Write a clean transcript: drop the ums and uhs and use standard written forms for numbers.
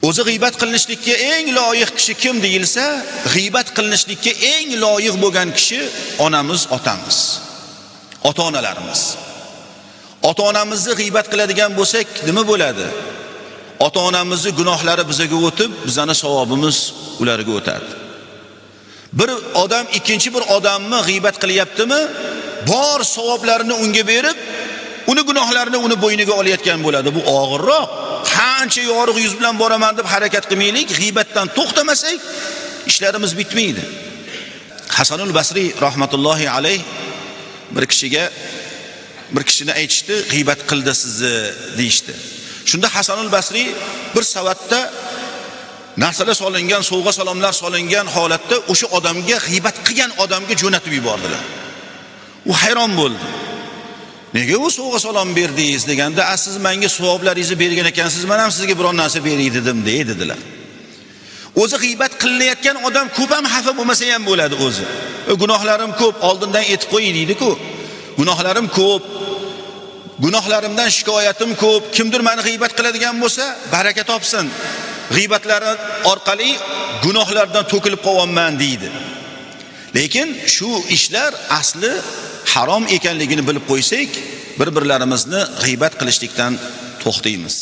O'zi g'iybat qilinishlikka eng loyiq kishi kim deyilsa, g'iybat qilinishlikka eng loyiq bo'lgan kishi onamiz, otamiz, ota-onalarimiz. Ota-onamizni g'iybat qiladigan bo'lsak, nima bo'ladi? Ota-onamizning gunohlari bizga o'tib, bizning savobimiz ularga o'tadi. Bir odam ikkinchi bir odamni g'iybat qilyaptimi, bor savoblarini unga berib, uni gunohlarini uni bo'yniga olayotgan bo'ladi. Bu og'irroq. Qancha yorug' yuz bilan boraman deb harakat qilmaylik, g'iybatdan to'xtamasak, ishlarimiz bitmaydi. Hasanul Basri rahmatullohi alayh bir kishini aytishdi, g'iybat qildi sizni deyishdi. Shunda Hasanul Basri bir savatda narsalar solingan, sovg'a salomlar solingan holatda o'sha odamga, g'iybat qilgan odamga jo'natib yubordilar. U hayron bo'ldi. Nega u sovg'a salom berdingiz deganda, siz menga savoblaringizni bergan ekansiz, men ham sizga biror narsa beray dedim dedilar. O'zi g'iybat qilinayotgan odam ko'p ham xafa bo'lmasa ham bo'ladi o'zi. Gunohlarim ko'p, oldindan aytib qo'y deydi-ku. Gunohlarim ko'p. Gunohlarimdan shikoyatim ko'p. Kimdir meni g'iybat qiladigan bo'lsa, baraka topsin. G'iybatlari orqali gunohlardan to'kilib qolyapman deydi. Lekin shu ishlar asli harom ekanligini bilib qo'ysak, bir-birlarimizni g'iybat qilishlikdan to'xtaymiz.